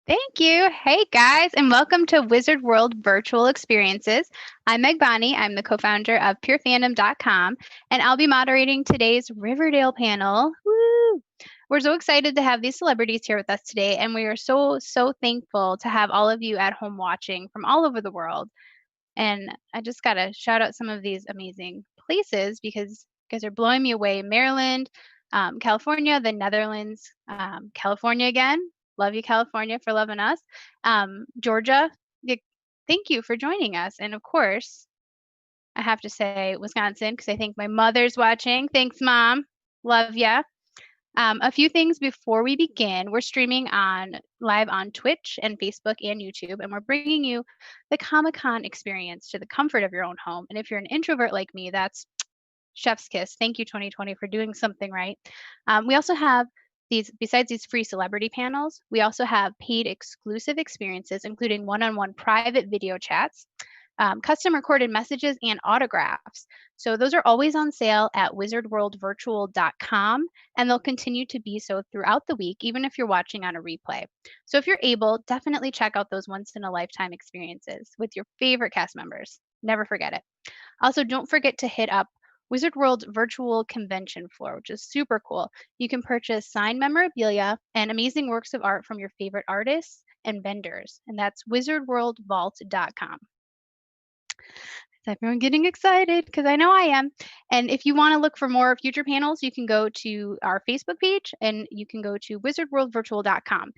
Thank you. Hey guys, and welcome to Wizard World Virtual Experiences. I'm Meg Bonney. I'm the co-founder of purefandom.com, and I'll be moderating today's Riverdale panel. Woo! We're so excited to have these celebrities here with us today, and we are so thankful to have all of you at home watching from all over the world. And I just gotta shout out some of these amazing places because you guys are blowing me away. Maryland, California, the Netherlands, California again. Love you, California, for loving us. Georgia, thank you for joining us. And of course, I have to say Wisconsin because I think my mother's watching. Thanks, Mom. Love ya. A few things before we begin. We're streaming live on Twitch and Facebook and YouTube, and we're bringing you the Comic-Con experience to the comfort of your own home. And if you're an introvert like me, that's chef's kiss. Thank you, 2020, for doing something right. We also have besides these free celebrity panels, we also have paid exclusive experiences, including one-on-one private video chats, custom recorded messages, and autographs. So those are always on sale at wizardworldvirtual.com, and they'll continue to be so throughout the week, even if you're watching on a replay. So if you're able, definitely check out those once-in-a-lifetime experiences with your favorite cast members. Never forget it. Also, don't forget to hit up Wizard World's virtual convention floor, which is super cool. You can purchase signed memorabilia and amazing works of art from your favorite artists and vendors, and that's wizardworldvault.com. Is everyone getting excited? Because I know I am. And if you want to look for more future panels, you can go to our Facebook page and you can go to wizardworldvirtual.com.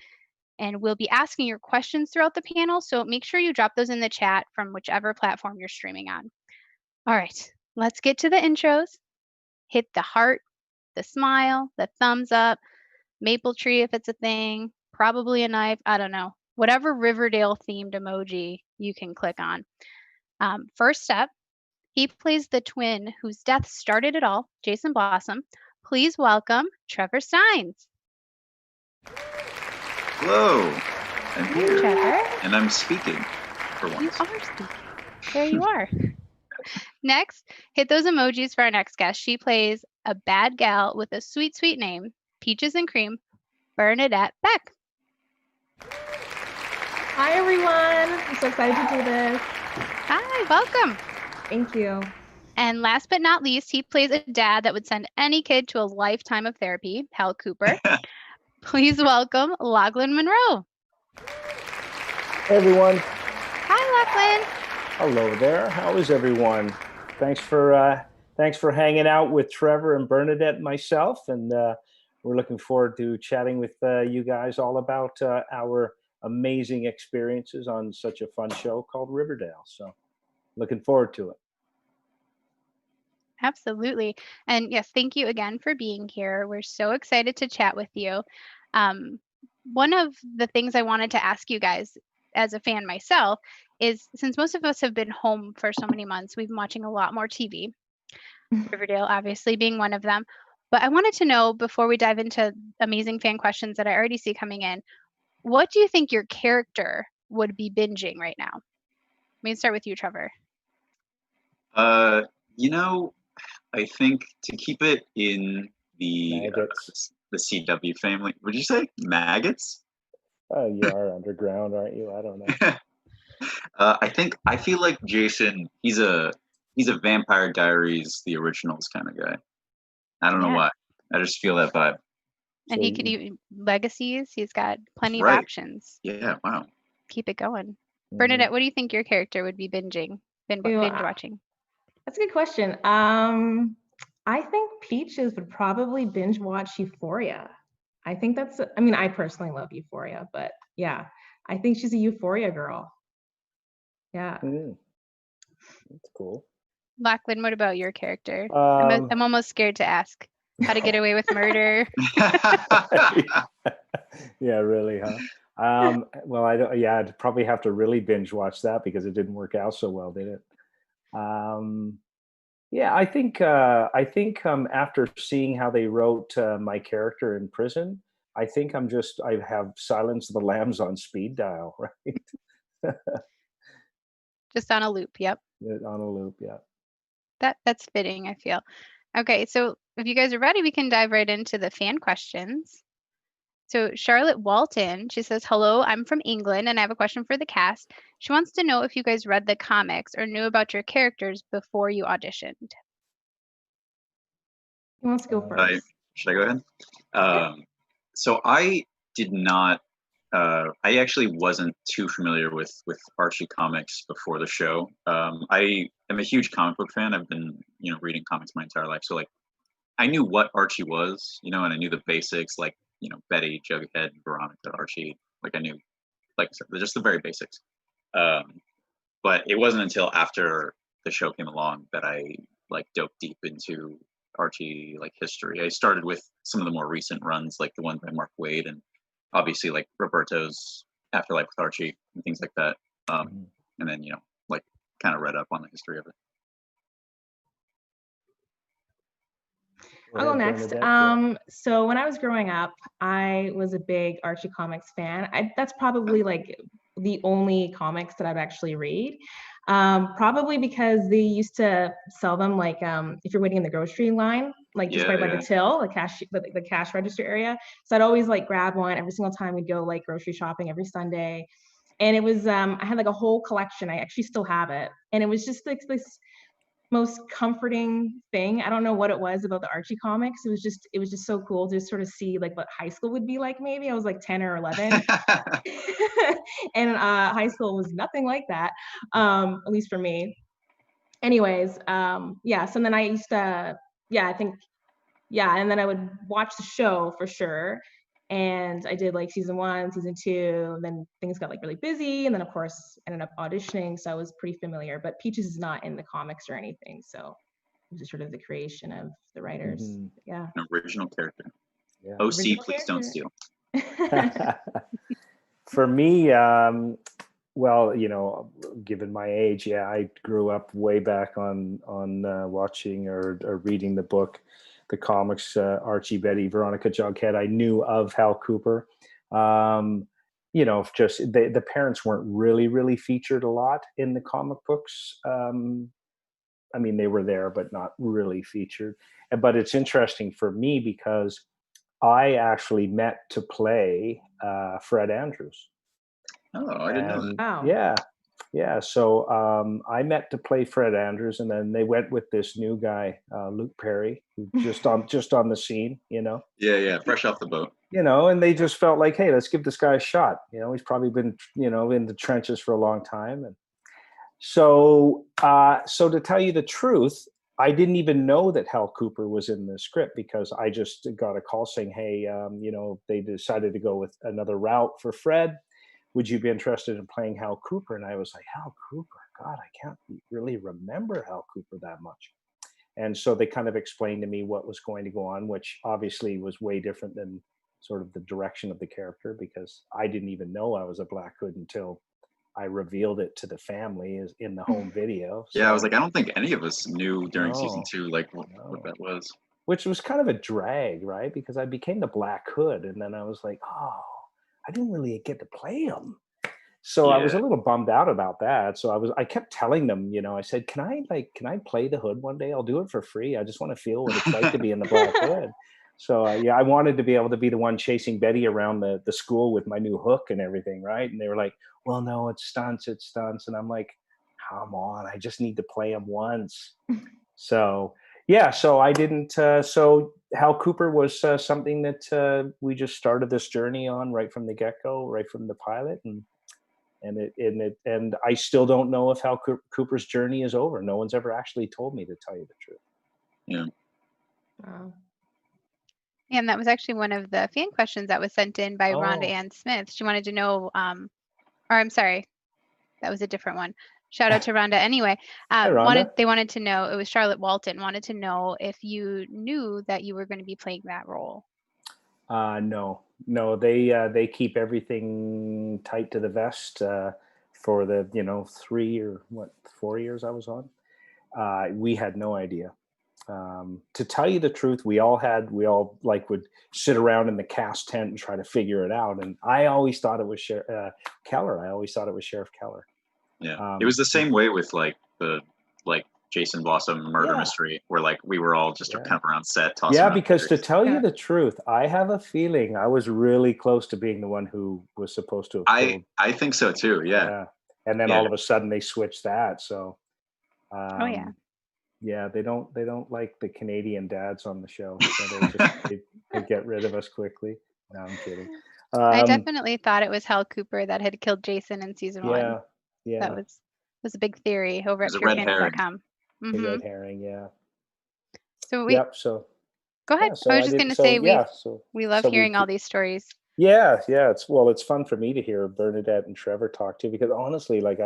And we'll be asking your questions throughout the panel, so make sure you drop those in the chat from whichever platform you're streaming on. All right, let's get to the intros. Hit the heart, the smile, the thumbs up, maple tree if it's a thing, probably a knife, I don't know. Whatever Riverdale themed emoji you can click on. First up, he plays the twin whose death started it all, Jason Blossom. Please welcome Trevor Steins. Hello, I'm here, Trevor. and I'm speaking for once. You are speaking. There you are. Next, hit those emojis for our next guest. She plays a bad gal with a sweet name, Peaches and Cream, Bernadette Beck. Hi, everyone. I'm so excited to do this. Hi, welcome. Thank you. And last but not least, he plays a dad that would send any kid to a lifetime of therapy, Hal Cooper. Please welcome Lachlan Monroe. Hey, everyone. Hi, Lachlan. Hello there. How is everyone? Thanks for hanging out with Trevor and Bernadette and myself, and we're looking forward to chatting with you guys all about our amazing experiences on such a fun show called Riverdale. So, looking forward to it. Absolutely. And yes, thank you again for being here. We're so excited to chat with you. One of the things I wanted to ask you guys as a fan myself is, since most of us have been home for so many months, we've been watching a lot more TV, Riverdale obviously being one of them. But I wanted to know, before we dive into amazing fan questions that I already see coming in, what do you think your character would be binging right now? Let me start with you, Trevor. I think to keep it in the CW family, would you say maggots? You are underground, aren't you? I don't know. I feel like Jason, he's a Vampire Diaries, the originals kind of guy. I don't know why. I just feel that vibe. And so he could do legacies. He's got plenty of options. Yeah, wow. Keep it going. Mm-hmm. Bernadette, what do you think your character would be binge watching? That's a good question. I think Peaches would probably binge watch Euphoria. I think I personally love Euphoria, but yeah, I think she's a Euphoria girl. Yeah. That's cool. Lachlan, what about your character? I'm almost scared to ask. How to Get Away with Murder. Yeah, really, huh? Well, I'd probably have to really binge watch that because it didn't work out so well, did it? Yeah, I think after seeing how they wrote my character in prison, I think I have Silence of the Lambs on speed dial, right? Just on a loop, yep. On a loop, yeah. That's fitting, I feel. Okay, so if you guys are ready, we can dive right into the fan questions. So Charlotte Walton, she says, hello, I'm from England and I have a question for the cast. She wants to know if you guys read the comics or knew about your characters before you auditioned. Who wants to go first? Should I go ahead? So I did not. I actually wasn't too familiar with Archie comics before the show. I am a huge comic book fan. I've been reading comics my entire life. So like I knew what Archie was, and I knew the basics like Betty, Jughead, Veronica, Archie. Like I knew like I said, just the very basics. But it wasn't until after the show came along that I like dove deep into Archie like history. I started with some of the more recent runs, like the one by Mark Waid, and obviously like Roberto's Afterlife with Archie and things like that. And then like kind of read up on the history of it. I'll go next. So when I was growing up, I was a big Archie comics fan. That's probably like the only comics that I've actually read. Probably because they used to sell them like if you're waiting in the grocery line, like just right by the till, the cash register area. So I'd always like grab one every single time we'd go like grocery shopping every Sunday. And it was I had like a whole collection. I actually still have it. And it was just like this most comforting thing. I don't know what it was about the Archie comics. It was just so cool to sort of see like what high school would be like. Maybe I was like 10 or 11 and high school was nothing like that, at least for me. Anyways, yeah, so then I used to, and then I would watch the show for sure. And I did like season 1, season 2, and then things got like really busy. And then of course ended up auditioning. So I was pretty familiar, but Peaches is not in the comics or anything. So it was just sort of the creation of the writers. Yeah. An original character. Yeah. OC, original please character. Don't steal. For me, well, given my age, I grew up way back on watching or reading the book, the comics, Archie, Betty, Veronica, Jughead. I knew of Hal Cooper. Just the parents weren't really featured a lot in the comic books. I mean, they were there, but not really featured. But it's interesting for me because I actually met to play Fred Andrews. Oh, I didn't know that. Wow. Yeah. So I met to play Fred Andrews, and then they went with this new guy, Luke Perry, who just on the scene, Yeah, fresh off the boat. And they just felt like, hey, let's give this guy a shot. He's probably been, in the trenches for a long time, and so to tell you the truth, I didn't even know that Hal Cooper was in the script because I just got a call saying, hey, they decided to go with another route for Fred. Would you be interested in playing Hal Cooper? And I was like, Hal Cooper? God, I can't really remember Hal Cooper that much. And so they kind of explained to me what was going to go on, which obviously was way different than sort of the direction of the character, because I didn't even know I was a Black Hood until I revealed it to the family in the home video. Yeah, I was like, I don't think any of us knew during season 2, like what that was. Which was kind of a drag, right? Because I became the Black Hood, and then I was like, oh, I didn't really get to play him. So I was a little bummed out about that. So I kept telling them, I said, can I play the Hood one day? I'll do it for free. I just want to feel what it's like to be in the Black Hood. So I wanted to be able to be the one chasing Betty around the school with my new hook and everything, right? And they were like, well, no, it's stunts. And I'm like, come on, I just need to play him once. So I didn't. So Hal Cooper was something that we just started this journey on right from the get-go, right from the pilot, and I still don't know if Hal Cooper's journey is over. No one's ever actually told me, to tell you the truth. Yeah. Wow. And that was actually one of the fan questions that was sent in by Rhonda Ann Smith. She wanted to know, or I'm sorry, that was a different one. Shout out to Rhonda anday. They wanted to know, it was Charlotte Walton, wanted to know if you knew that you were going to be playing that role. No, they keep everything tight to the vest for the 4 years I was on. We had no idea. To tell you the truth, we all would sit around in the cast tent and try to figure it out. And I always thought it was Keller. I always thought it was Sheriff Keller. Yeah, it was the same way with like the Jason Blossom murder Yeah. mystery, where like we were all just Yeah. kind of around set tossing Yeah, around because to theories. tell you Yeah. the truth, I have a feeling I was really close to being the one who was supposed to have killed. I think so too. Yeah. Yeah. And then Yeah. all of a sudden they switched that. So Oh yeah. yeah, they don't like the Canadian dads on the show. So they get rid of us quickly. No, I'm kidding. I definitely thought it was Hal Cooper that had killed Jason in season 1. Yeah, yeah. That was a big theory over at It was a red herring. purefandom.com. The red herring, yeah. So Yep. So go ahead. yeah, so I was I just did. going to So say yeah, we love hearing all these stories. Yeah, it's fun for me to hear Bernadette and Trevor talk too, because honestly, like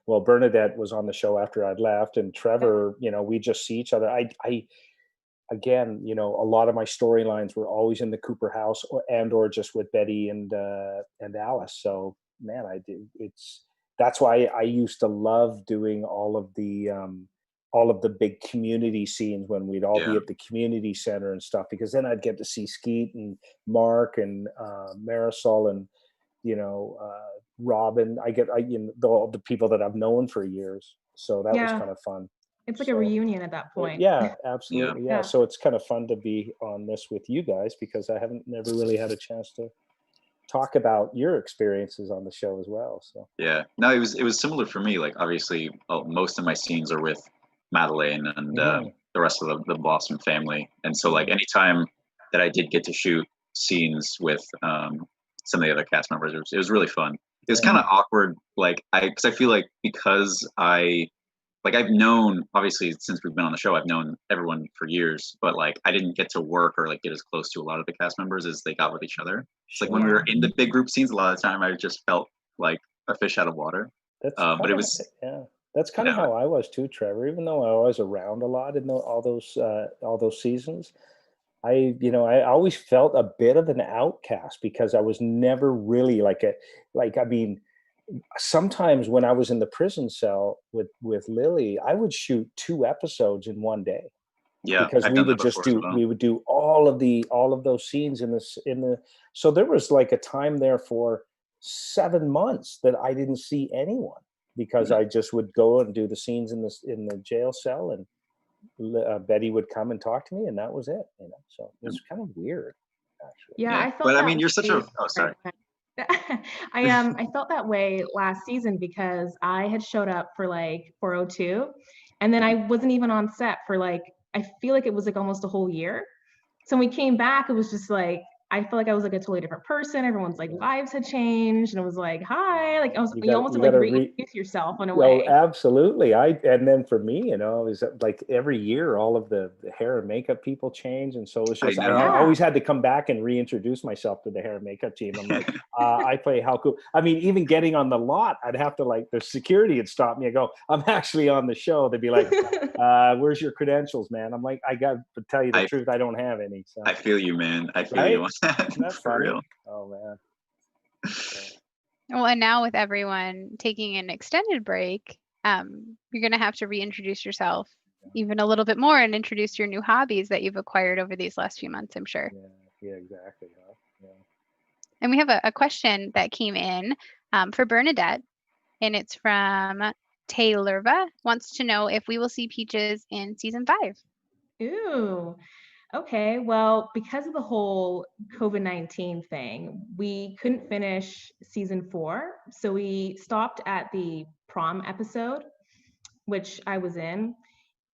Bernadette was on the show after I'd left, and Trevor, we just see each other. I again, a lot of my storylines were always in the Cooper house or just with Betty and Alice. So man, that's why I used to love doing all of the big community scenes when we'd all be Yeah. at the community center and stuff, because then I'd get to see Skeet and Mark and Marisol and Robin. All the people that I've known for years. So that was Yeah. kind of fun. It's like a reunion at that point. Yeah, absolutely. Yeah. So it's kind of fun to be on this with you guys, because I never really had a chance to talk about your experiences on the show as well. So Yeah. No, it was similar for me. Like obviously, most of my scenes are with Madeleine and the rest of the Blossom family, and so like anytime that I did get to shoot scenes with some of the other cast members, it was really fun. It was kind of awkward, like because I feel like I've known, obviously since we've been on the show, I've known everyone for years, but like I didn't get to work or like get as close to a lot of the cast members as they got with each other. It's like when we were in the big group scenes, a lot of the time I just felt like a fish out of water. But it was that's kind of how I was too, Trevor. Even though I was around a lot in all those seasons, I always felt a bit of an outcast, because I was never really sometimes when I was in the prison cell with Lily, I would shoot 2 episodes in one day. Yeah, because I've we done would that just before do as well. we would do all of those scenes so there was like a time there for 7 months that I didn't see anyone, because I just would go and do the scenes in the jail cell, and Betty would come and talk to me, and that was it. So it was kind of weird, actually. Yeah, I felt but that I mean, you're such a sorry. I felt that way last season, because I had showed up for like 402, and then I wasn't even on set for like, I feel like it was like almost a whole year. So when we came back, it was just like, I felt like I was like a totally different person. Everyone's like lives had changed, and it was like, hi, like you almost had like reintroduce yourself in a way. Oh, absolutely. And then for me, it was like every year, all of the hair and makeup people change, and so it's just I always had to come back and reintroduce myself to the hair and makeup team. I'm like, I play Hal Cooper. I mean, even getting on the lot, I'd have to, like, the security would stop me and go, I'm actually on the show. They'd be like, where's your credentials, man? I'm like, I got to tell you the truth, I don't have any. So. I feel you, man. I feel you on that. That's for funny. real. Oh man. Well, and now with everyone taking an extended break, you're going to have to reintroduce yourself even a little bit more and introduce your new hobbies that you've acquired over these last few months, I'm sure. Yeah, exactly. Yeah. And we have a question that came in for Bernadette, and it's from Taylorva. Wants to know if we will see Peaches in season 5. Ooh. Okay, well, because of the whole COVID-19 thing, we couldn't finish season 4. So we stopped at the prom episode, which I was in.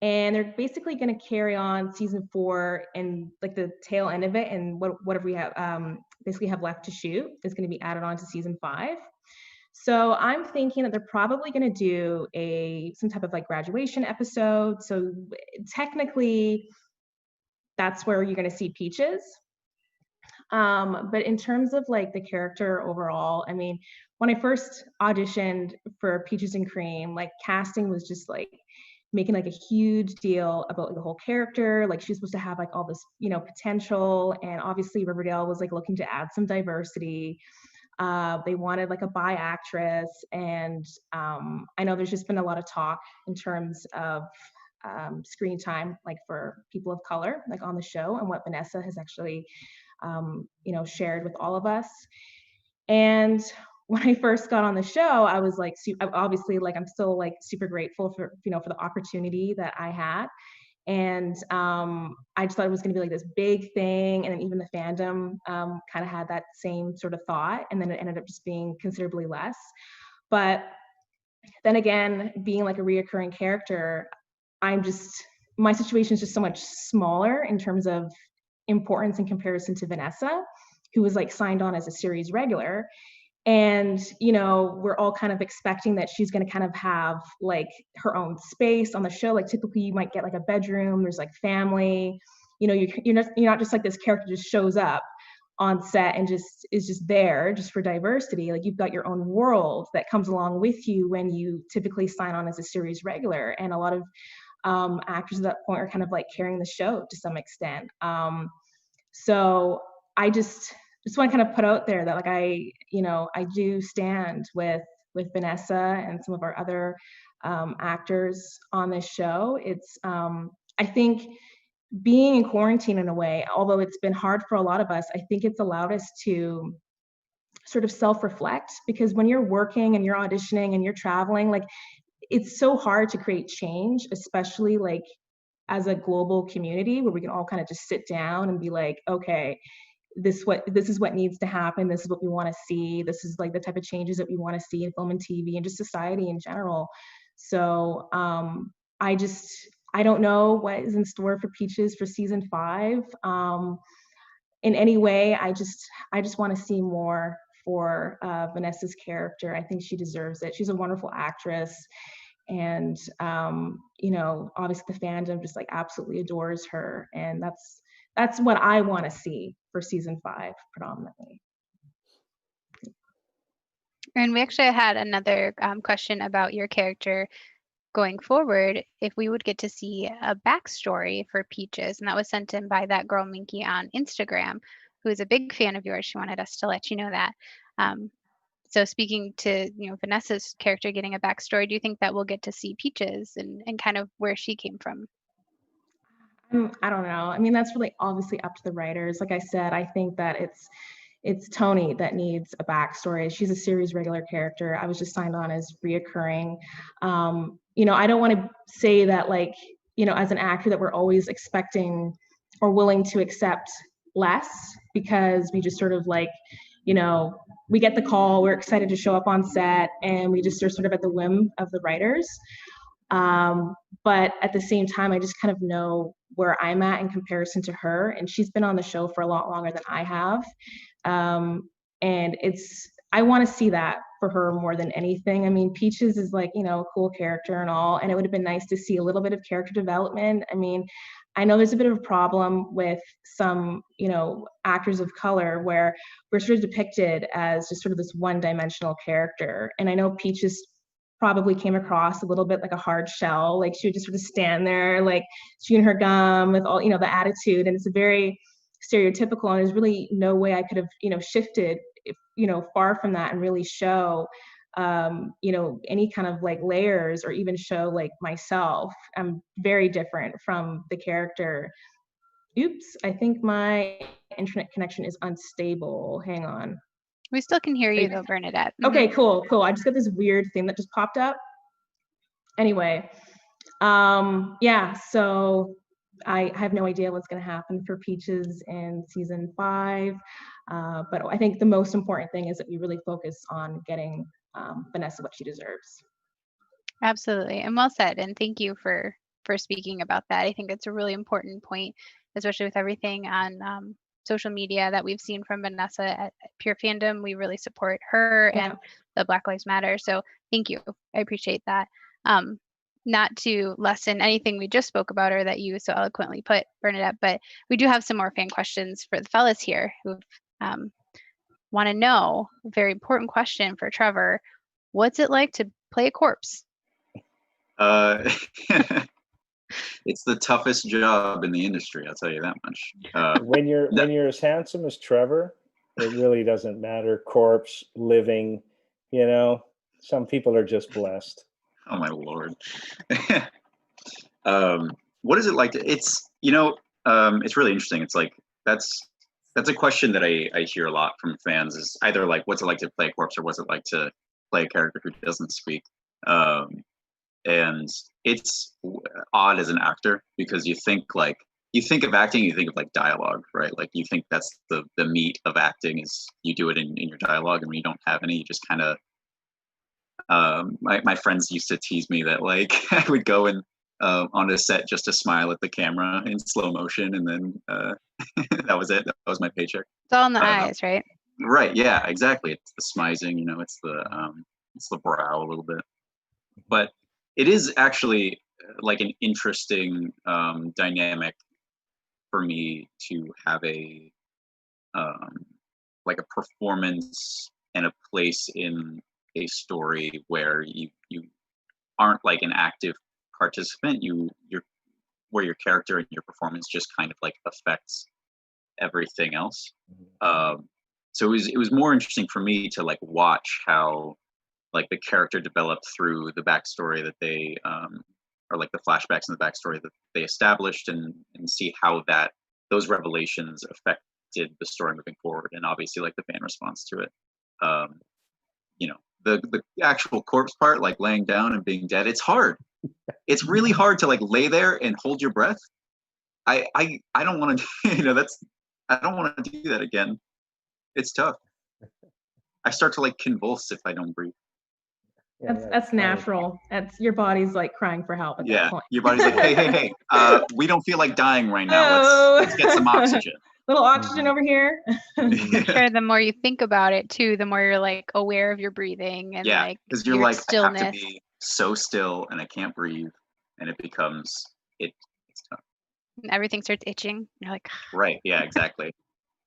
And they're basically going to carry on season 4 and like the tail end of it. And whatever we have basically have left to shoot is going to be added on to season 5. So I'm thinking that they're probably going to do some type of like graduation episode. So technically, that's where you're going to see Peaches. But in terms of like the character overall, I mean, when I first auditioned for Peaches and Cream, like casting was just like making like a huge deal about the whole character. Like she's supposed to have like all this, potential. And obviously Riverdale was like looking to add some diversity. They wanted like a bi actress. And I know there's just been a lot of talk in terms of screen time, like for people of color, like on the show, and what Vanessa has actually, shared with all of us. And when I first got on the show, I was like, obviously, like, I'm still like super grateful for, for the opportunity that I had. And I just thought it was going to be like this big thing. And then even the fandom kind of had that same sort of thought. And then it ended up just being considerably less. But then again, being like a reoccurring character, my situation is just so much smaller in terms of importance in comparison to Vanessa, who was like signed on as a series regular. And, we're all kind of expecting that she's going to kind of have like her own space on the show. Like typically you might get like a bedroom, there's like family, you're not just like this character just shows up on set and just is just there just for diversity. Like you've got your own world that comes along with you when you typically sign on as a series regular. And a lot of actors at that point are kind of like carrying the show to some extent. So I just want to kind of put out there that like I do stand with Vanessa and some of our other actors on this show. It's I think being in quarantine in a way, although it's been hard for a lot of us, I think it's allowed us to sort of self-reflect, because when you're working and you're auditioning and you're traveling, like it's so hard to create change, especially like as a global community where we can all kind of just sit down and be like, okay, this is what needs to happen. This is what we want to see. This is like the type of changes that we want to see in film and TV and just society in general. So I don't know what is in store for Peaches for season 5. In any way, I just want to see more for Vanessa's character. I think she deserves it. She's a wonderful actress. And, obviously the fandom just like absolutely adores her. And that's what I want to see for season 5 predominantly. And we actually had another question about your character going forward, if we would get to see a backstory for Peaches. And that was sent in by that girl Minky on Instagram, who is a big fan of yours. She wanted us to let you know that. So speaking to Vanessa's character getting a backstory, do you think that we'll get to see Peaches and kind of where she came from? I don't know. I mean, that's really obviously up to the writers. Like I said, I think that it's Tony that needs a backstory. She's a series regular character. I was just signed on as reoccurring. I don't want to say that like, as an actor that we're always expecting or willing to accept less, because we just sort of like, we get the call, we're excited to show up on set, and we just are sort of at the whim of the writers. But at the same time, I just kind of know where I'm at in comparison to her, and she's been on the show for a lot longer than I have. And I want to see that for her more than anything. I mean, Peaches is like, a cool character and all, and it would have been nice to see a little bit of character development. I mean, I know there's a bit of a problem with some, actors of color where we're sort of depicted as just sort of this one-dimensional character. And I know Peaches probably came across a little bit like a hard shell. Like she would just sort of stand there, like chewing her gum with all, the attitude. And it's a very stereotypical, and there's really no way I could have, shifted, far from that and really show, any kind of like layers or even show like myself. I'm very different from the character. Oops, I think my internet connection is unstable. Hang on. We still can hear you though, Bernadette. Okay, cool. I just got this weird thing that just popped up. Anyway, yeah, so I have no idea what's going to happen for Peaches in season 5. But I think the most important thing is that we really focus on getting Vanessa what she deserves. Absolutely. And well said. And thank you for speaking about that. I think it's a really important point, especially with everything on social media that we've seen from Vanessa at Pure Fandom. We really support her and the Black Lives Matter. So thank you. I appreciate that. Not to lessen anything we just spoke about or that you so eloquently put, Bernadette, but we do have some more fan questions for the fellas here who want to know a very important question for Trevor. What's it like to play a corpse? It's the toughest job in the industry, I'll tell you that much. When you're as handsome as Trevor, it really doesn't matter. Corpse, living, some people are just blessed. Oh my Lord. What is it like to, it's really interesting. It's like, that's that's a question that I hear a lot from fans, is either like, what's it like to play a corpse, or what's it like to play a character who doesn't speak? And it's odd as an actor, because you think of acting, you think of like dialogue, right? Like you think that's the meat of acting, is you do it in your dialogue, and when you don't have any, you just kind of my friends used to tease me that like I would go and on a set just to smile at the camera in slow motion, and then that was it. That was my paycheck. It's all in the eyes, right? Right. Yeah. Exactly. It's the smizing. It's the brow a little bit, but it is actually like an interesting dynamic for me to have a like a performance and a place in a story where you aren't like an active participant. You're where your character and your performance just kind of like affects everything else. So it was more interesting for me to like watch how like the character developed through the backstory that they or like the flashbacks and the backstory that they established, and see how those revelations affected the story moving forward, and obviously like the fan response to it. The actual corpse part, like laying down and being dead, it's hard. It's really hard to like lay there and hold your breath. I don't want to I don't want to do that again. It's tough. I start to like convulse if I don't breathe. That's natural. That's your body's like crying for help at that point. Your body's like, hey, we don't feel like dying right now. Let's get some oxygen. Little oxygen over here. I'm sure the more you think about it too, the more you're like aware of your breathing, and like because you're like, stillness. I have to be so still and I can't breathe, and it becomes it's tough. And everything starts itching. You're like, right, yeah, exactly.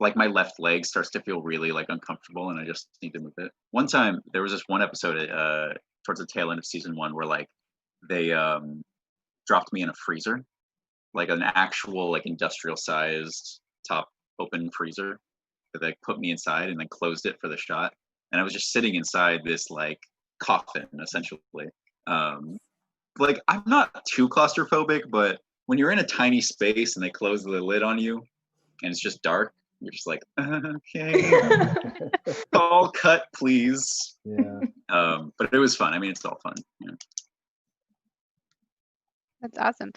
Like my left leg starts to feel really like uncomfortable, and I just need to move it. One time there was this one episode towards the tail end of season 1 where like they dropped me in a freezer, like an actual like industrial sized top open freezer that they put me inside, and then closed it for the shot, and I was just sitting inside this like coffin essentially. Like I'm not too claustrophobic, but when you're in a tiny space and they close the lid on you and it's just dark, you're just like, okay, all cut, please. Yeah. But it was fun. I mean, it's all fun. Yeah. That's awesome.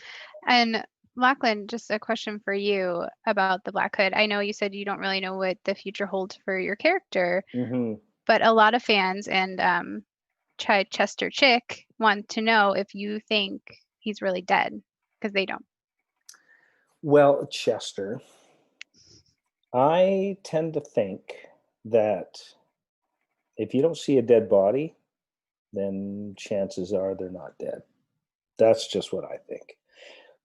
And Lachlan, just a question for you about the Black Hood. I know you said you don't really know what the future holds for your character, but a lot of fans and Chester Chick want to know if you think he's really dead, because they don't. Well, Chester, I tend to think that if you don't see a dead body, then chances are they're not dead. That's just what I think.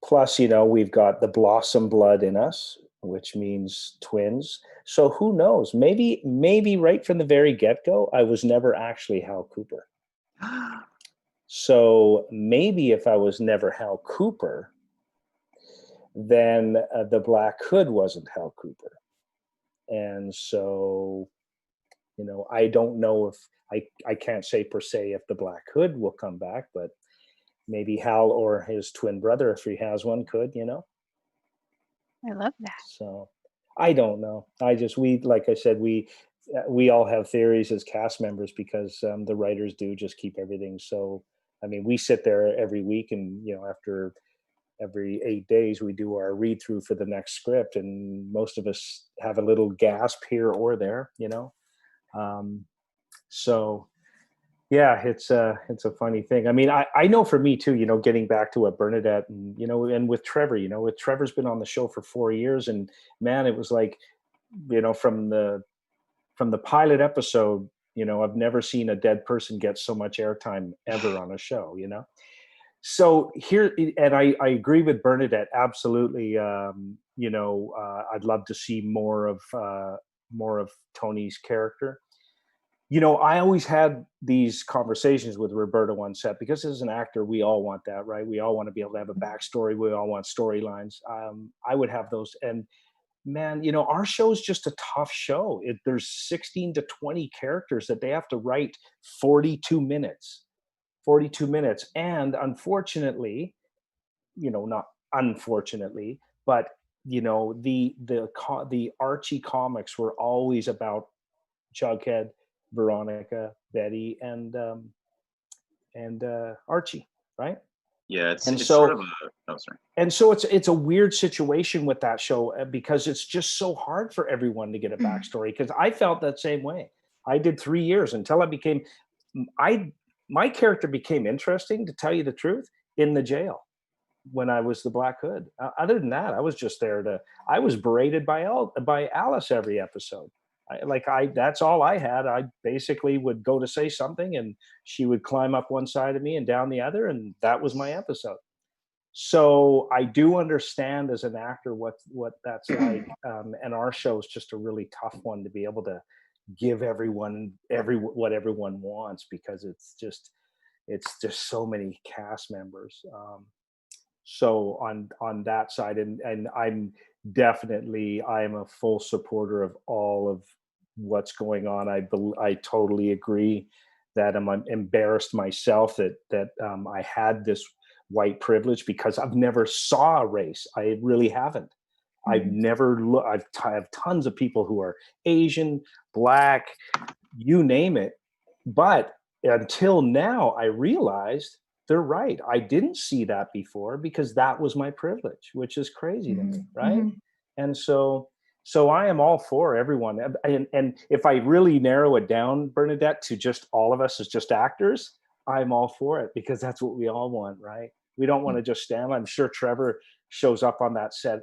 Plus, we've got the Blossom blood in us, which means twins. So who knows? Maybe right from the very get-go, I was never actually Hal Cooper. So maybe if I was never Hal Cooper, then the Black Hood wasn't Hal Cooper. And so, I don't know if I can't say per se if the Black Hood will come back, but maybe Hal or his twin brother, if he has one, could, I love that. So I don't know. Like I said, we all have theories as cast members, because the writers do just keep everything. So, I mean, we sit there every week, and, after every 8 days, we do our read through for the next script, and most of us have a little gasp here or there, so yeah, it's a funny thing. I mean, I know for me too, getting back to what Bernadette and, and with Trevor, with Trevor's been on the show for 4 years, and man, it was like, from the pilot episode, I've never seen a dead person get so much airtime ever on a show, So here, and I agree with Bernadette, absolutely. I'd love to see more of Tony's character. I always had these conversations with Roberta on set, because as an actor, we all want that, right? We all want to be able to have a backstory. We all want storylines. I would have those. And man, our show is just a tough show. There's 16 to 20 characters that they have to write 42 minutes. And unfortunately, not unfortunately, but the Archie comics were always about Jughead, Veronica, Betty, and Archie, right? Yeah, And it's so sort of a. Oh, sorry. and so it's a weird situation with that show, because it's just so hard for everyone to get a backstory, because I felt that same way. I did 3 years until I became I my character became interesting, to tell you the truth, in the jail when I was the Black Hood. Other than that, I was just there I was berated by Alice every episode. That's all I had. I basically would go to say something, and she would climb up one side of me and down the other, and that was my episode. So I do understand as an actor what that's like, and our show is just a really tough one to be able to give everyone what everyone wants, because it's just so many cast members. So on that side, and I'm a full supporter of all of what's going on. I totally agree that I'm embarrassed myself that I had this white privilege, because I've never saw a race. I really haven't. I've never I have tons of people who are Asian, Black, you name it. But until now, I realized they're right. I didn't see that before, because that was my privilege, which is crazy to me, right? And so I am all for everyone. And if I really narrow it down, Bernadette, to just all of us as just actors, I'm all for it, because that's what we all want, right? We don't want to just stand. I'm sure Trevor shows up on that set,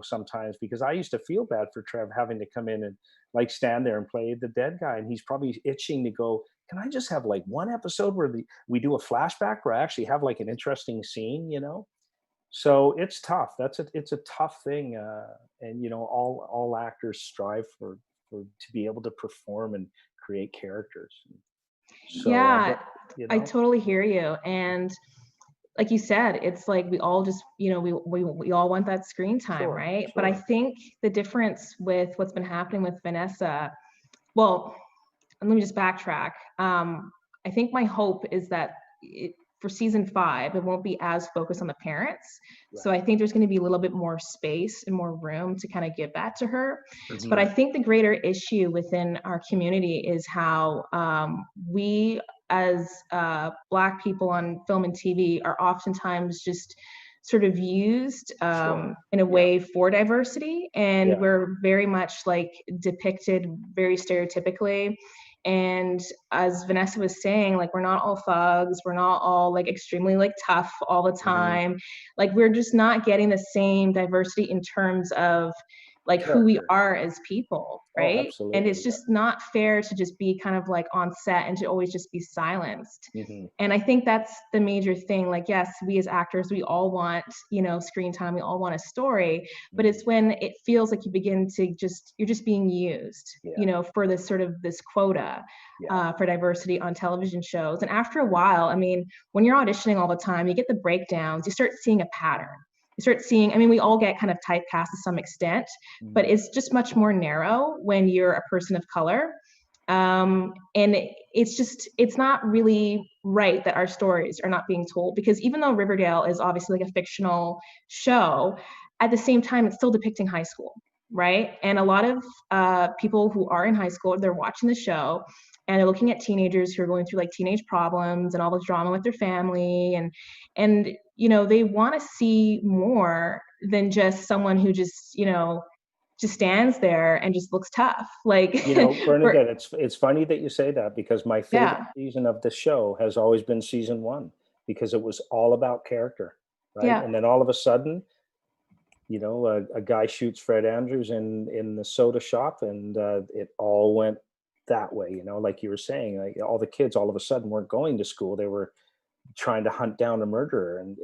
sometimes, because I used to feel bad for Trev having to come in and stand there and play the dead guy. And he's probably itching to go, can I just have one episode where we do a flashback where I actually have an interesting scene, So it's tough. It's a tough thing. And all actors strive for to be able to perform and create characters. So, yeah, I totally hear you. And like you said, it's we all just, we all want that screen time, sure, right? Sure. But I think the difference with what's been happening with Vanessa, well, and let me just backtrack. I think my hope is that for season 5, it won't be as focused on the parents. Right. So I think there's going to be a little bit more space and more room to kind of give that to her. That's but right. I think the greater issue within our community is how we as Black people on film and TV are oftentimes just sort of used in a way for diversity. And we're very much depicted very stereotypically. And as Vanessa was saying, we're not all thugs, we're not all extremely tough all the time. We're just not getting the same diversity in terms of who we are as people, right? Absolutely, and it's just not fair to just be kind of on set and to always just be silenced. And I think that's the major thing. Yes, we as actors, we all want, screen time, we all want a story, but it's when it feels like you begin to you're just being used, for this sort of this quota for diversity on television shows. And after a while, I mean, when you're auditioning all the time, you get the breakdowns, you start seeing a pattern. You start seeing, I mean, we all get kind of typecast to some extent, but it's just much more narrow when you're a person of color. And it's not really right that our stories are not being told, because even though Riverdale is obviously a fictional show, at the same time, it's still depicting high school, right? And a lot of people who are in high school, they're watching the show and they're looking at teenagers who are going through teenage problems and all this drama with their family, and they want to see more than just someone who just stands there and just looks tough. Bernadette, it's funny that you say that, because my favorite season of the show has always been season 1, because it was all about character, right? And then all of a sudden, a guy shoots Fred Andrews in the soda shop, and it all went that way, like you were saying, all the kids all of a sudden weren't going to school, they were trying to hunt down a murderer. And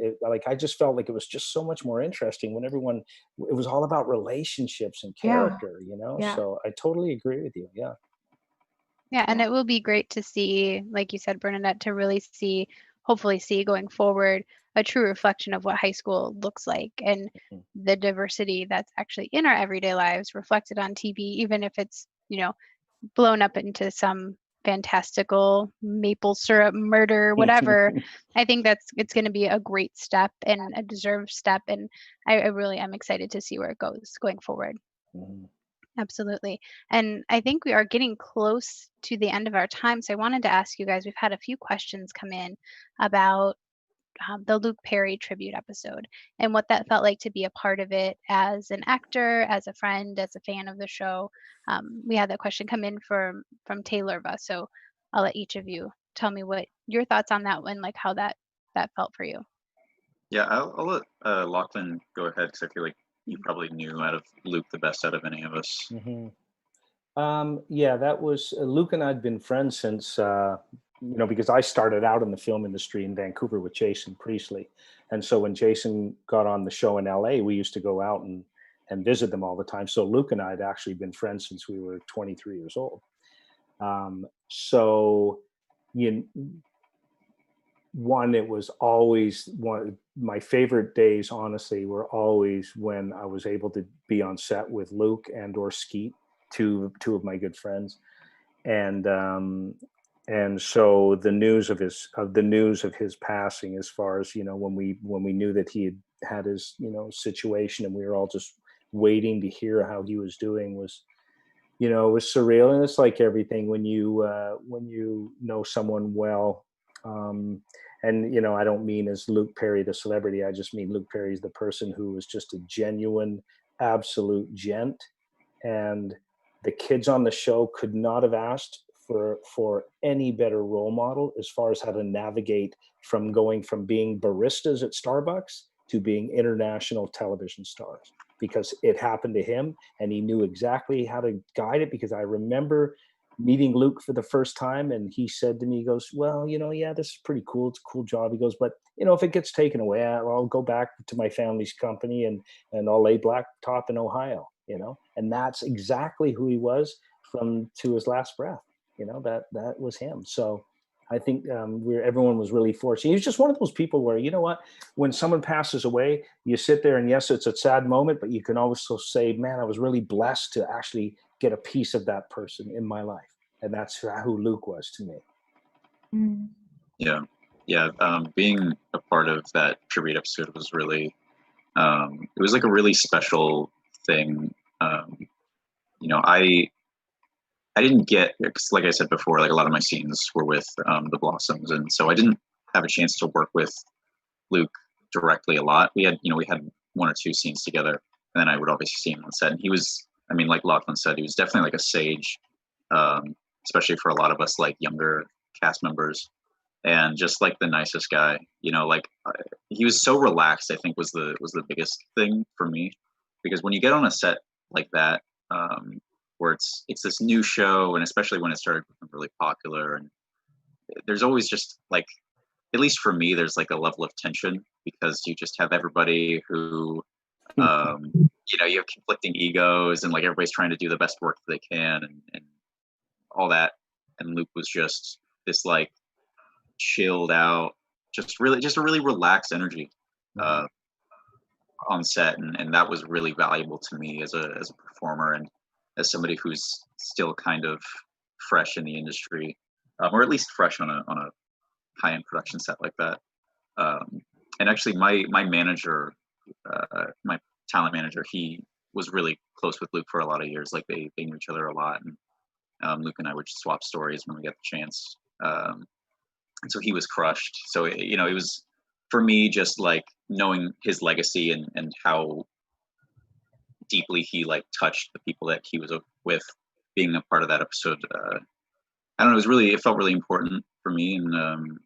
I just felt like it was just so much more interesting when it was all about relationships and character, so I totally agree with you. And it will be great to see, like you said, Bernadette, to really hopefully see going forward a true reflection of what high school looks like, and the diversity that's actually in our everyday lives reflected on TV, even if it's blown up into some fantastical maple syrup murder, whatever. I think it's going to be a great step and a deserved step. And I really am excited to see where it goes going forward. Absolutely. And I think we are getting close to the end of our time. So I wanted to ask you guys, we've had a few questions come in about the Luke Perry tribute episode and what that felt like to be a part of it as an actor, as a friend, as a fan of the show. We had that question come in from Taylorva. So I'll let each of you tell me what your thoughts on that one, like how that felt for you. Yeah, I'll let Lachlan go ahead because I feel like you probably knew out of Luke the best out of any of us. Yeah, that was Luke and I'd been friends since because I started out in the film industry in Vancouver with Jason Priestley. And so when Jason got on the show in LA, we used to go out and visit them all the time. So Luke and I had actually been friends since we were 23 years old. It was always one of my favorite days, honestly, were always when I was able to be on set with Luke and or Skeet, two of my good friends. And so the news of his passing, as far as, when we knew that he had his, situation, and we were all just waiting to hear how he was doing, was, it was surreal. And it's like everything when you know someone well. And, I don't mean as Luke Perry, the celebrity, I just mean Luke Perry's the person who was just a genuine, absolute gent. And the kids on the show could not have asked for any better role model as far as how to navigate from going from being baristas at Starbucks to being international television stars, because it happened to him and he knew exactly how to guide it. Because I remember meeting Luke for the first time and he said to me, he goes, well, yeah, this is pretty cool. It's a cool job. He goes, but if it gets taken away, I'll go back to my family's company and I'll lay blacktop in Ohio, and that's exactly who he was to his last breath. That was him. So I think everyone was really fortunate. He was just one of those people where, when someone passes away, you sit there and yes, it's a sad moment, but you can also say, man, I was really blessed to actually get a piece of that person in my life. And that's who Luke was to me. Yeah. Being a part of that tribute episode was really, it was like a really special thing. I didn't get, like I said before, like a lot of my scenes were with the Blossoms, and so I didn't have a chance to work with Luke directly a lot. We had one or two scenes together, and then I would obviously see him on set. And he was, like Lachlan said, he was definitely like a sage, especially for a lot of us like younger cast members, and just like the nicest guy. He was so relaxed, I think was the biggest thing for me, because when you get on a set like that, where it's this new show, and especially when it started becoming really popular, and there's always just like, at least for me, there's like a level of tension, because you just have everybody who you have conflicting egos, and like everybody's trying to do the best work that they can, and all that. And Luke was just this like chilled out, just a really relaxed energy on set, and that was really valuable to me as a performer, and as somebody who's still kind of fresh in the industry, or at least fresh on a high-end production set like that. And actually, my manager, my talent manager, he was really close with Luke for a lot of years. Like they knew each other a lot, and Luke and I would just swap stories when we got the chance. And so he was crushed. So it was, for me, just like knowing his legacy and how deeply he like touched the people that he was with, being a part of that episode. I don't know, it felt really important for me, and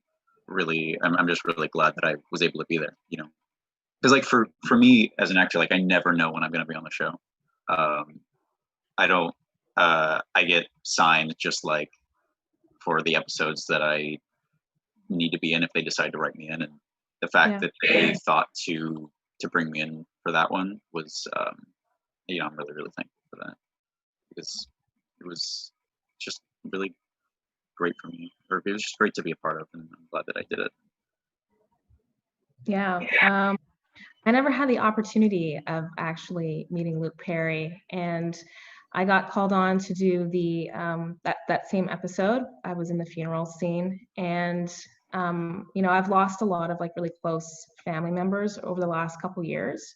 really, I'm just really glad that I was able to be there, because like for me as an actor, like I never know when I'm going to be on the show. I don't, I get signed just like for the episodes that I need to be in if they decide to write me in, and the fact that they thought to bring me in for that one was, I'm really, really thankful for that, because it was just really great for me, or it was just great to be a part of, and I'm glad that I did it. Yeah. I never had the opportunity of actually meeting Luke Perry, and I got called on to do the that same episode. I was in the funeral scene, and you know, I've lost a lot of like really close family members over the last couple years,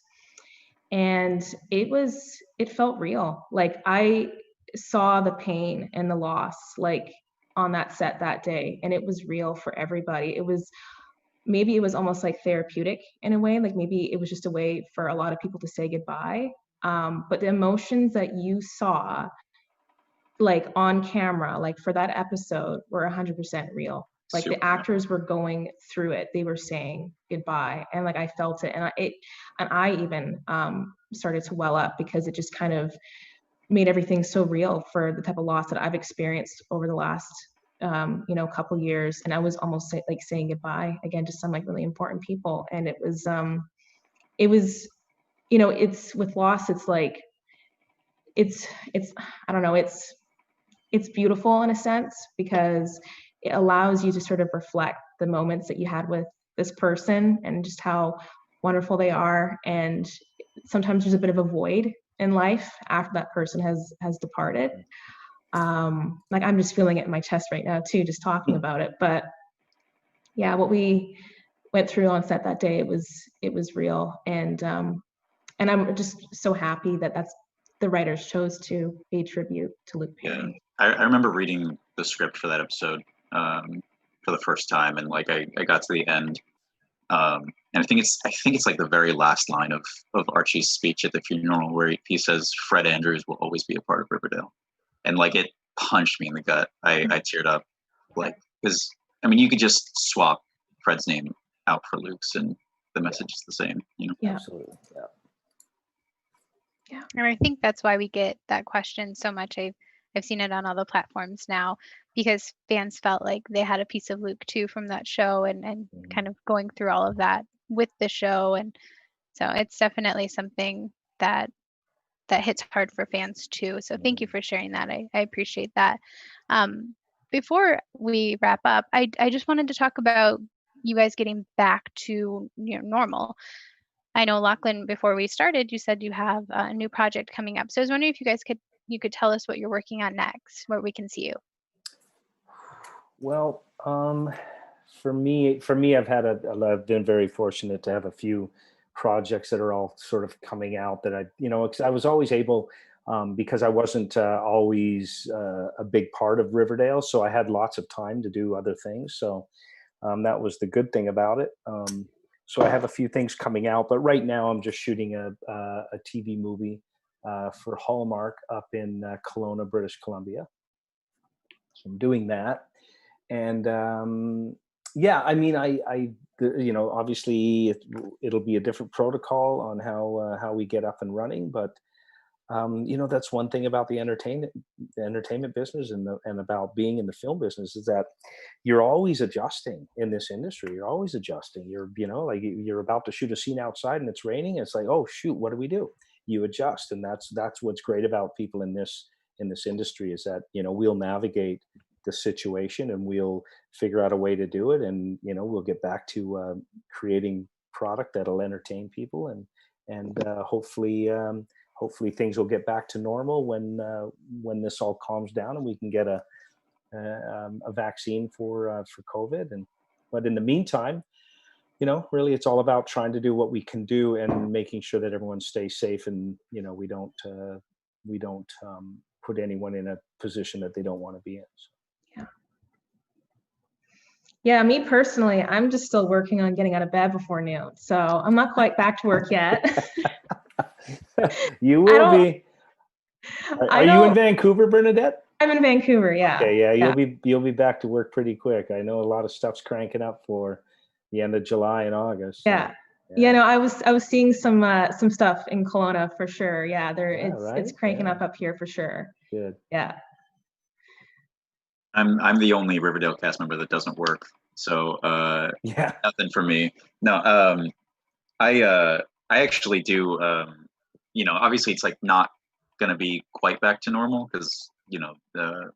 and it felt real. Like I saw the pain and the loss like on that set that day, and it was real for everybody. Maybe it was almost like therapeutic in a way, like maybe it was just a way for a lot of people to say goodbye. But the emotions that you saw like on camera, like for that episode, were 100% real. Like Super. the actors were going through it, they were saying goodbye, and like I felt it, and I even started to well up because it just kind of made everything so real for the type of loss that I've experienced over the last you know, couple years. And I was almost like saying goodbye again to some like really important people, and it was you know, it's with loss, it's like it's I don't know, it's beautiful in a sense because it allows you to sort of reflect the moments that you had with this person and just how wonderful they are. And sometimes there's a bit of a void in life after that person has departed. Like I'm just feeling it in my chest right now too, just talking about it. But yeah, what we went through on set that day, it was real. And I'm just so happy that that's the writers chose to pay tribute to Luke Perry. Yeah. I remember reading the script for that episode for the first time, and like I got to the end, and I think it's like the very last line of Archie's speech at the funeral where he says Fred Andrews will always be a part of Riverdale, and like it punched me in the gut. I teared up, like, because I mean you could just swap Fred's name out for Luke's and the message is the same, you know. Yeah. Absolutely. Yeah. Yeah, and I think that's why we get that question so much. I've seen it on all the platforms now because fans felt like they had a piece of Luke too from that show and kind of going through all of that with the show. And so it's definitely something that hits hard for fans too. So thank you for sharing that. I appreciate that. Before we wrap up, I just wanted to talk about you guys getting back to normal. I know, Lachlan, before we started, you said you have a new project coming up. So I was wondering if you could tell us what you're working on next, where we can see you. Well, for me, I've been very fortunate to have a few projects that are all sort of coming out that I was always able, because I wasn't always a big part of Riverdale, so I had lots of time to do other things. So that was the good thing about it. So I have a few things coming out, but right now I'm just shooting a TV movie for Hallmark up in Kelowna, British Columbia. So I'm doing that, and yeah, I mean, obviously it'll be a different protocol on how we get up and running, but that's one thing about the entertainment business and about being in the film business is that you're always adjusting in this industry. You're always adjusting. Like you're about to shoot a scene outside and it's raining. It's like, oh shoot, what do we do? You adjust, and that's what's great about people in this industry is that we'll navigate the situation and we'll figure out a way to do it, and we'll get back to creating product that'll entertain people, and hopefully things will get back to normal when this all calms down and we can get a vaccine for COVID. But in the meantime, really it's all about trying to do what we can do and making sure that everyone stays safe, and we don't put anyone in a position that they don't want to be in. So. Yeah, me personally, I'm just still working on getting out of bed before noon, so I'm not quite back to work yet. You will be. Are you in Vancouver, Bernadette? I'm in Vancouver, yeah. Okay, yeah, you'll be back to work pretty quick. I know a lot of stuff's cranking up for the end of July and August. So, yeah. No, I was seeing some stuff in Kelowna for sure. Yeah, it's cranking up here for sure. Good. Yeah. I'm the only Riverdale cast member that doesn't work, so nothing for me. No, I actually do. Obviously it's like not going to be quite back to normal because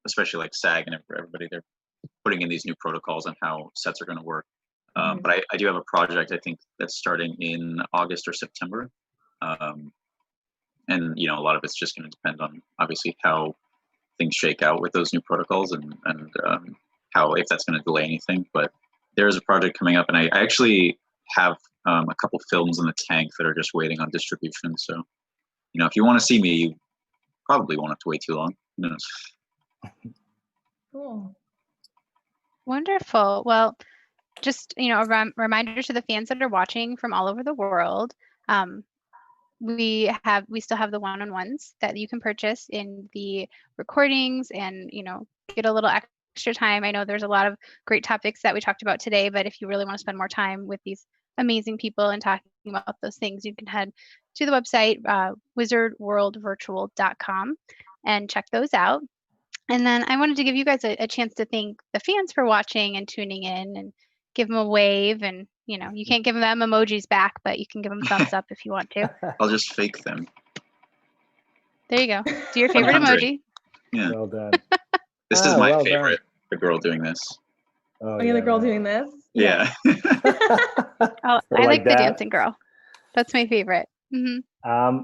especially like SAG and everybody, they're putting in these new protocols on how sets are going to work. But I do have a project I think that's starting in August or September, and And a lot of it's just going to depend on obviously how things shake out with those new protocols and how, if that's going to delay anything. But there's a project coming up, and I actually have a couple films in the tank that are just waiting on distribution. So, if you want to see me, you probably won't have to wait too long. Who knows? Cool. Wonderful. Well, just a reminder to the fans that are watching from all over the world. We still have the one-on-ones that you can purchase in the recordings and get a little extra time. I know there's a lot of great topics that we talked about today, but if you really want to spend more time with these amazing people and talking about those things, you can head to the website wizardworldvirtual.com and check those out. And then I wanted to give you guys a chance to thank the fans for watching and tuning in, and give them a wave. And you can't give them emojis back, but you can give them thumbs up if you want to. I'll just fake them. There you go. Do your favorite 100. emoji. Yeah. Well done. This is my well favorite. The girl doing this. Oh, yeah, the girl doing this? Yeah. Oh, I like the dancing girl. That's my favorite. Mm-hmm.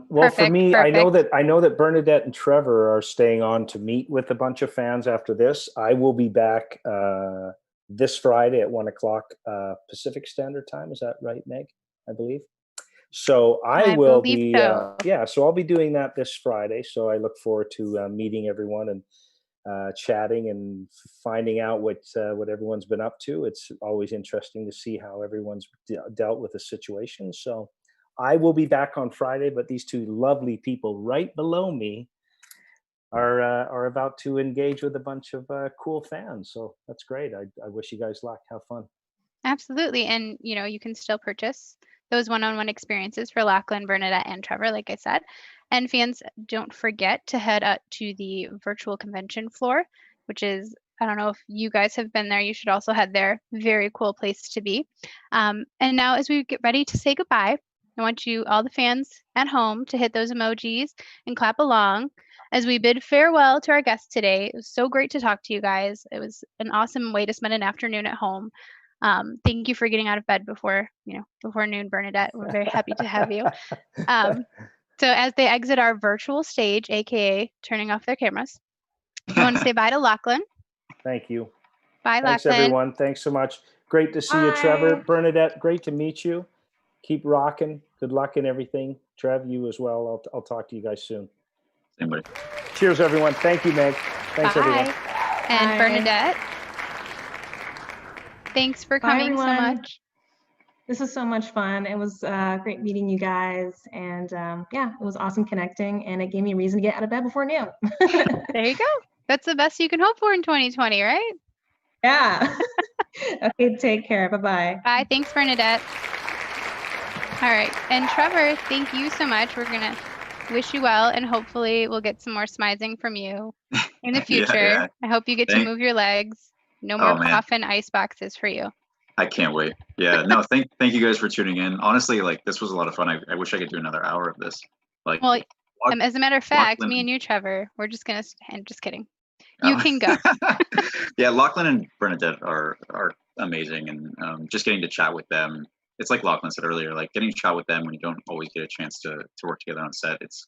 Well, for me, perfect. I know that Bernadette and Trevor are staying on to meet with a bunch of fans after this. I will be back this Friday at 1:00 Pacific Standard Time. Is that right, Meg? I believe. So I will be. So. So I'll be doing that this Friday. So I look forward to meeting everyone and chatting and finding out what everyone's been up to. It's always interesting to see how everyone's dealt with the situation. So I will be back on Friday, but these two lovely people right below me are about to engage with a bunch of cool fans. So that's great. I wish you guys luck. Have fun. Absolutely. And, you can still purchase those one-on-one experiences for Lachlan, Bernadette, and Trevor, like I said. And fans, don't forget to head up to the virtual convention floor, which is, I don't know if you guys have been there. You should also head there. Very cool place to be. And now as we get ready to say goodbye, I want you, all the fans at home, to hit those emojis and clap along as we bid farewell to our guests today. It was so great to talk to you guys. It was an awesome way to spend an afternoon at home. Thank you for getting out of bed before noon, Bernadette. We're very happy to have you. So as they exit our virtual stage, aka turning off their cameras, I want to say bye to Lachlan. Thank you. Bye, Thanks, Lachlan. everyone. Thanks so much. Great to see you, Trevor. Bernadette, great to meet you. Keep rocking. Good luck in everything. Trev, you as well. I'll talk to you guys soon. Anybody. Cheers, everyone. Thank you, Meg. Thanks, everyone. And Bye. Bernadette, thanks for coming so much. This was so much fun. It was great meeting you guys. And it was awesome connecting. And it gave me a reason to get out of bed before noon. There you go. That's the best you can hope for in 2020, right? Yeah. Okay, take care. Bye-bye. Bye. Thanks, Bernadette. All right. And Trevor, thank you so much. We're going to wish you well, and hopefully we'll get some more smizing from you in the future. Yeah. I hope you get to move your legs. No more coffin ice boxes for you. I can't wait. Yeah, no, thank you guys for tuning in. Honestly, this was a lot of fun. I wish I could do another hour of this. Well, as a matter of fact, me and you, Trevor, we're just gonna. I'm just kidding. You can go. Yeah, Lachlan and Bernadette are amazing, and just getting to chat with them. It's like Lachlan said earlier, like getting to chat with them when you don't always get a chance to work together on set. It's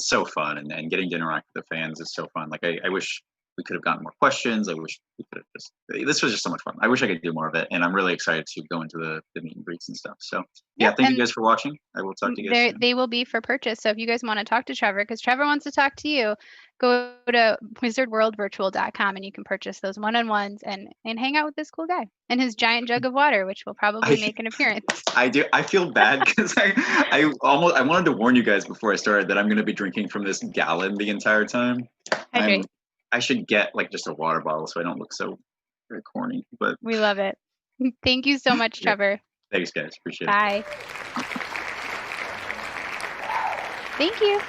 so fun, and getting to interact with the fans is so fun. Like I wish we could have gotten more questions. I wish we could have this was just so much fun. I wish I could do more of it, and I'm really excited to go into the meet and greets and stuff. So yeah, thank you guys for watching. I will talk to you guys soon. They will be for purchase. So if you guys want to talk to Trevor, because Trevor wants to talk to you, go to wizardworldvirtual.com and you can purchase those one-on-ones and hang out with this cool guy and his giant jug of water, which will probably make an appearance. I do. I feel bad because I wanted to warn you guys before I started that I'm going to be drinking from this gallon the entire time. I should get just a water bottle so I don't look so very corny. But we love it. Thank you so much, Trevor. Thanks, guys. Appreciate it. Bye. Thank you.